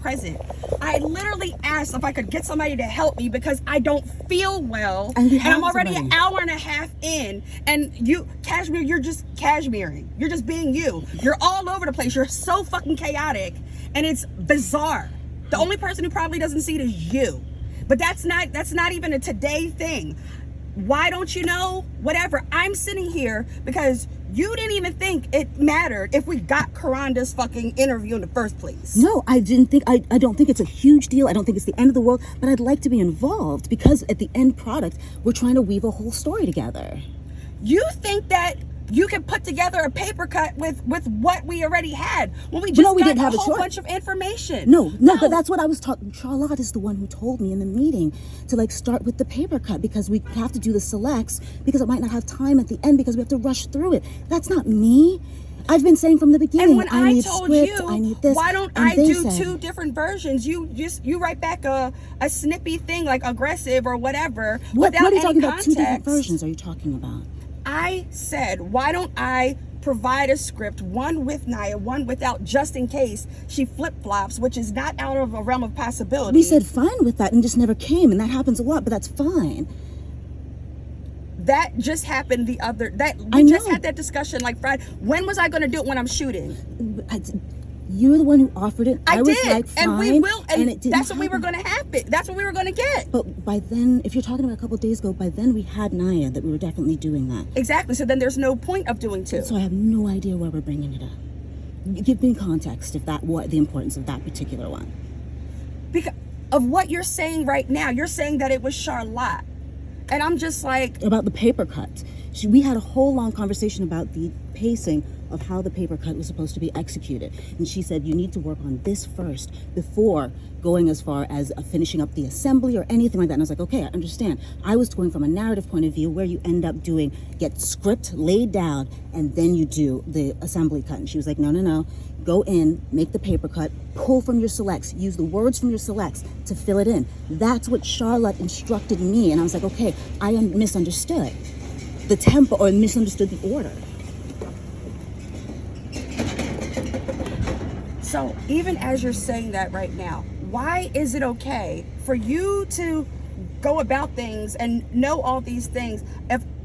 present. I literally asked if I could get somebody to help me because I don't feel well, and I'm already an hour and a half in, and you, Cashmere, you're just cashmering. You're just being you. You're all over the place. You're so fucking chaotic, and it's bizarre. The only person who probably doesn't see it is you. But that's not even a today thing. Why don't you know? Whatever. I'm sitting here because you didn't even think it mattered if we got Karanda's fucking interview in the first place. No, I didn't think, I don't think it's a huge deal. I don't think it's the end of the world, but I'd like to be involved because at the end product, we're trying to weave a whole story together. You think that you can put together a paper cut with what we already had when we just got a whole bunch of information. No, but that's what I was talking. Charlotte is the one who told me in the meeting to like start with the paper cut because we have to do the selects because it might not have time at the end because we have to rush through it. That's not me. I've been saying from the beginning, and when I need told script, you, I need this. Why don't I do two different versions? You write back a snippy thing like aggressive or whatever. What are you talking context. about? Two different versions are you talking about? I said, why don't I provide a script, one with Naya, one without, just in case she flip-flops, which is not out of a realm of possibility. We said fine with that and just never came, and that happens a lot, but that's fine. That just happened we just had that discussion like Friday. When was I going to do it? When I'm shooting? You're the one who offered it. I was did, like, fine, and we will, and it didn't that's what happen. we were going to happen. That's what we were going to get. But by then, if you're talking about a couple of days ago, by then we had Naya that we were definitely doing that. Exactly. So then there's no point of doing two. So I have no idea why we're bringing it up. Give me context if what the importance of that particular one. Because of what you're saying right now, you're saying that it was Charlotte, and I'm just like about the paper cut. We had a whole long conversation about the pacing of how the paper cut was supposed to be executed. And she said, you need to work on this first before going as far as finishing up the assembly or anything like that. And I was like, okay, I understand. I was going from a narrative point of view where you end up get script laid down and then you do the assembly cut. And she was like, no. Go in, make the paper cut, pull from your selects, use the words from your selects to fill it in. That's what Charlotte instructed me. And I was like, okay, I misunderstood the tempo or misunderstood the order. So even as you're saying that right now, why is it okay for you to go about things and know all these things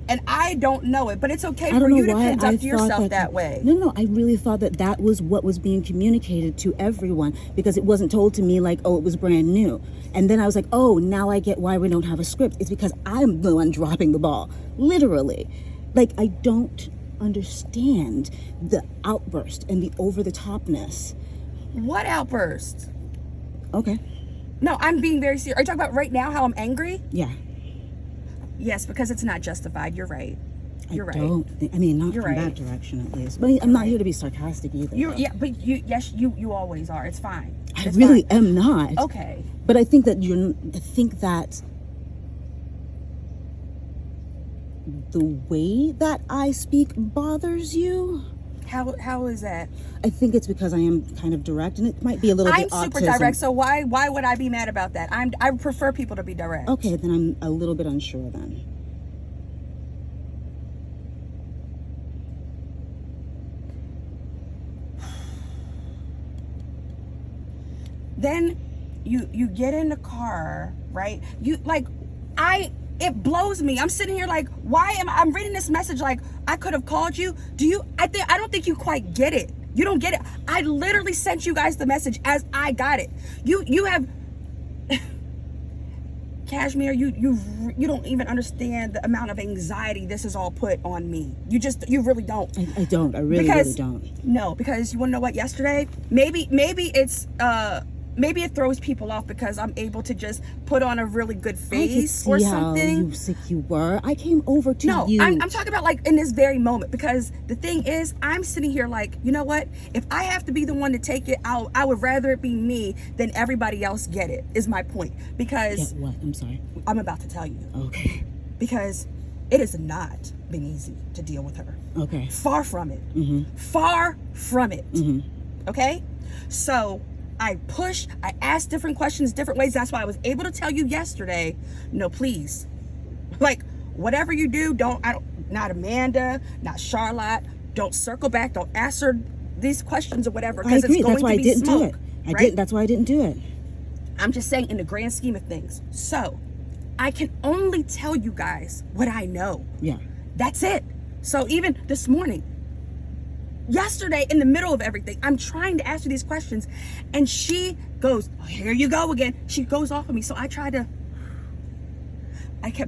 and I don't know it, but it's okay for you to conduct yourself that way? No, I really thought that was what was being communicated to everyone because it wasn't told to me like, oh, it was brand new. And then I was like, oh, now I get why we don't have a script. It's because I'm the one dropping the ball, literally. Like, I don't understand the outburst and the over-the-topness. What outburst? Okay. No, I'm being very serious. Are you talking about right now how I'm angry? Yeah. Yes, because it's not justified. You're right. You're right. Not from that direction at least. But I'm not here to be sarcastic either. You always are. It's fine. I really am not. Okay. But I think that the way that I speak bothers you. How is that? I think it's because I am kind of direct, and it might be a little bit autism. I'm super direct, so why would I be mad about that? I prefer people to be direct. Okay, then I'm a little bit unsure then. Then you get in the car, right? It blows me. I'm sitting here like, I'm reading this message like I could have called you. I don't think you quite get it. You don't get it. I literally sent you guys the message as I got it. You have Cashmere, you don't even understand the amount of anxiety this has all put on me. You really don't. I don't. I really don't. No, because you want to know what? Yesterday, maybe it's maybe it throws people off because I'm able to just put on a really good face or something. How sick you were. I came over to you. No, I'm talking about like in this very moment, because the thing is, I'm sitting here like, you know what? If I have to be the one to take it, I would rather it be me than everybody else get it, is my point. Because what? I'm sorry. I'm about to tell you. Okay. Because it has not been easy to deal with her. Okay. Far from it. Mm-hmm. Far from it. Mm-hmm. Okay? So I asked different questions, different ways. That's why I was able to tell you yesterday, no, please. Like, whatever you do, not Amanda, not Charlotte, don't circle back, don't ask her these questions or whatever, because it's going to be smoke. I right? didn't. That's why I didn't do it. I'm just saying in the grand scheme of things. So I can only tell you guys what I know. Yeah. That's it. So even this morning, yesterday, in the middle of everything, I'm trying to ask her these questions, and she goes, oh, here you go again. She goes off of me. So I kept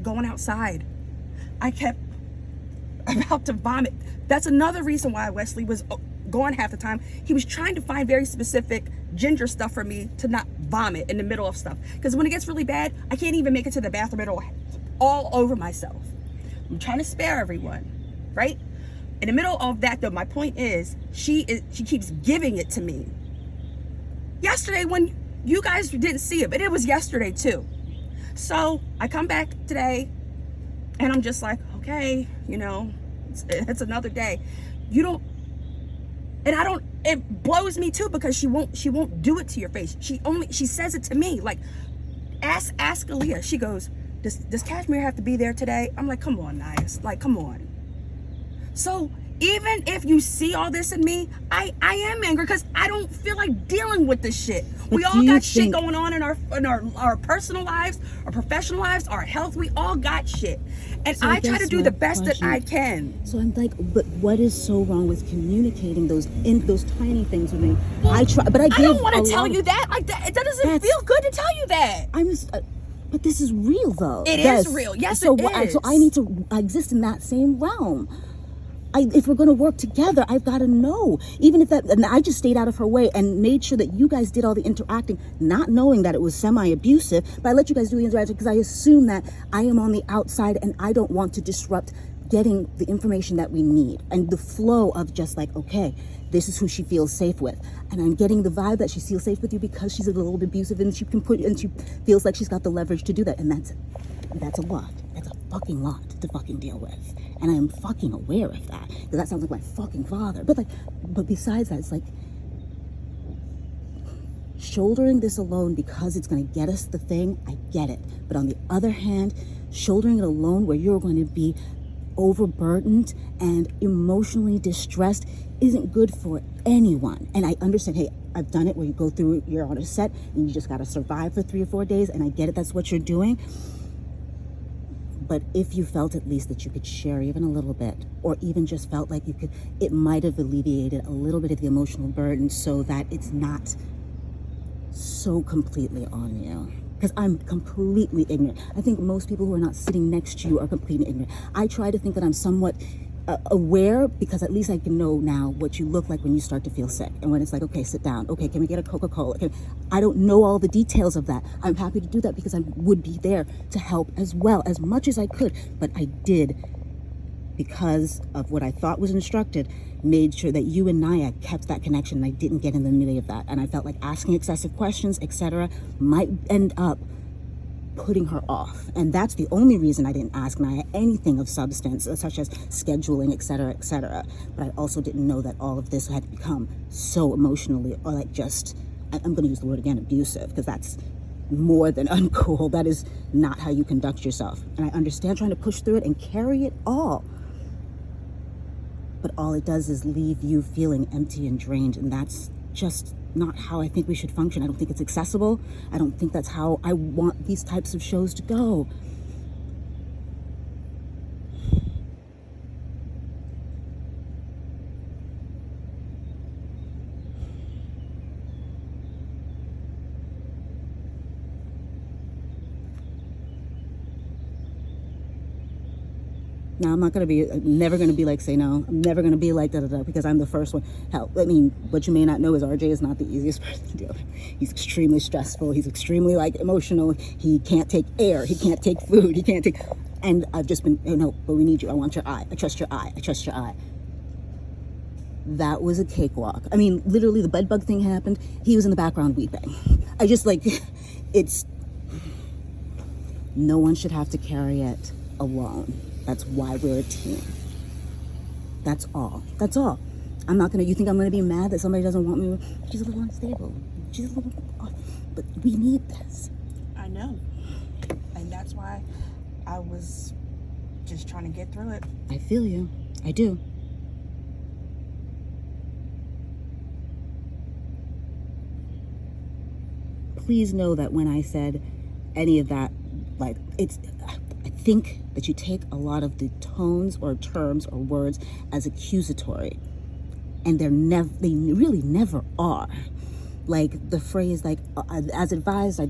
going outside. I kept about to vomit. That's another reason why Wesley was gone half the time. He was trying to find very specific ginger stuff for me to not vomit in the middle of stuff. Because when it gets really bad, I can't even make it to the bathroom at all over myself. I'm trying to spare everyone, right? In the middle of that, though, my point is, she keeps giving it to me. Yesterday, when you guys didn't see it, but it was yesterday too. So I come back today, and I'm just like, okay, it's another day. It blows me too, because she won't do it to your face. She says it to me, like, ask Aaliyah. She goes, does Cashmere have to be there today? I'm like, come on, Nias, like, come on. So even if you see all this in me, I am angry because I don't feel like dealing with this shit. We all got shit going on in our personal lives, our professional lives, our health. We all got shit. And so I try to do the best that I can. So I'm like, but what is so wrong with communicating those tiny things with me? I try, but I don't want to tell you that. Like that doesn't feel good to tell you that. But this is real, though. It is real. Yes, it is. So I need to exist in that same realm. If we're going to work together, I've got to know. Even if and I just stayed out of her way and made sure that you guys did all the interacting, not knowing that it was semi-abusive, but I let you guys do the interacting because I assume that I am on the outside and I don't want to disrupt getting the information that we need and the flow of just like, okay, this is who she feels safe with. And I'm getting the vibe that she feels safe with you because she's a little bit abusive and she feels like she's got the leverage to do that. And that's a lot. That's a fucking lot to fucking deal with. And I am fucking aware of that. Because that sounds like my fucking father. But besides that, it's like shouldering this alone because it's going to get us the thing, I get it. But on the other hand, shouldering it alone where you're going to be overburdened and emotionally distressed isn't good for anyone. And I understand, hey, I've done it where you go through, you're on a set and you just got to survive for 3 or 4 days. And I get it, that's what you're doing. But if you felt at least that you could share even a little bit, or even just felt like it might have alleviated a little bit of the emotional burden so that it's not so completely on you. Because I'm completely ignorant. I think most people who are not sitting next to you are completely ignorant. I try to think that I'm somewhat aware because at least I can know now what you look like when you start to feel sick. And when it's like, okay, sit down. Okay, can we get a Coca-Cola? I don't know all the details of that. I'm happy to do that because I would be there to help as well, as much as I could. But I did, because of what I thought was instructed, made sure that you and Naya kept that connection and I didn't get in the middle of that. And I felt like asking excessive questions, etc., might end up putting her off. And that's the only reason I didn't ask Naya anything of substance, such as scheduling, etc., etc. But I also didn't know that all of this had become so emotionally, or like just, I'm going to use the word again, abusive, because that's more than uncool. That is not how you conduct yourself. And I understand trying to push through it and carry it all. But all it does is leave you feeling empty and drained. And that's just not how I think we should function. I don't think it's accessible. I don't think that's how I want these types of shows to go. Now, I'm never going to be like, say no. I'm never going to be like da-da-da because I'm the first one. Hell, I mean, what you may not know is RJ is not the easiest person to deal with. He's extremely stressful. He's extremely, emotional. He can't take air. He can't take food. He can't take... And I've just been, no, but we need you. I want your eye. I trust your eye. I trust your eye. That was a cakewalk. I mean, literally, the bedbug thing happened. He was in the background weeping. I just, it's... No one should have to carry it alone. That's why we're a team. That's all. That's all. You think I'm going to be mad that somebody doesn't want me? She's a little unstable. She's a little off. But we need this. I know. And that's why I was just trying to get through it. I feel you. I do. please know that when I said any of that, like, I think that you take a lot of the tones or terms or words as accusatory, and they really never are. Like the phrase, like, as advised,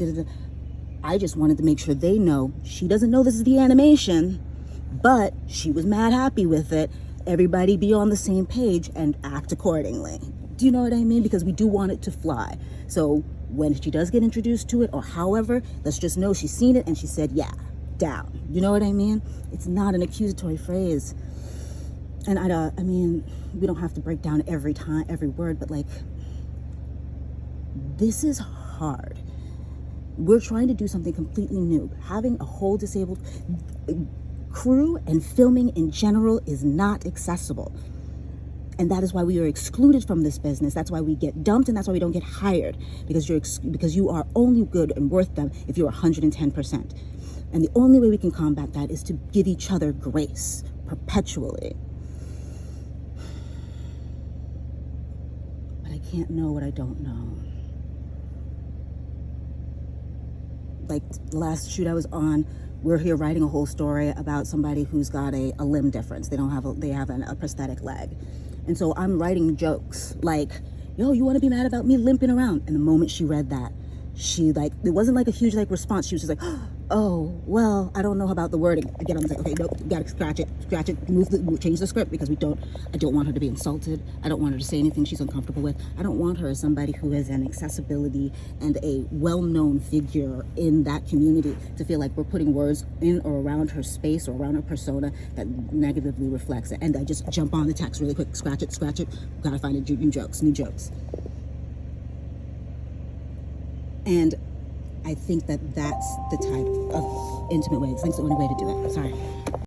I just wanted to make sure they know she doesn't know this is the animation, but she was mad happy with it. Everybody be on the same page and act accordingly. Do you know what I mean? Because we do want it to fly. So when she does get introduced to it, or however, let's just know she's seen it and she said, yeah, down. You know what I mean? It's not an accusatory phrase. And I mean, we don't have to break down every word, but like, this is hard. We're trying to do something completely new. Having a whole disabled crew and filming in general is not accessible. And that is why we are excluded from this business. That's why we get dumped, and that's why we don't get hired, because you are only good and worth them if you're 110%. And the only way we can combat that is to give each other grace perpetually. But I can't know what I don't know. Like the last shoot I was on, we're here writing a whole story about somebody who's got a limb difference. They have a prosthetic leg. And so I'm writing jokes like, yo, you want to be mad about me limping around? And the moment she read that, she it wasn't like a huge response. She was just like, oh, well, I don't know about the wording. Again, I'm like, okay, nope, you gotta scratch it, change the script, because I don't want her to be insulted. I don't want her to say anything she's uncomfortable with. I don't want her as somebody who is an accessibility and a well-known figure in that community to feel like we're putting words in or around her space or around her persona that negatively reflects it. And I just jump on the text really quick, scratch it, gotta find new jokes. And I think that that's the type of intimate way. I think it's the only way to do it. Sorry.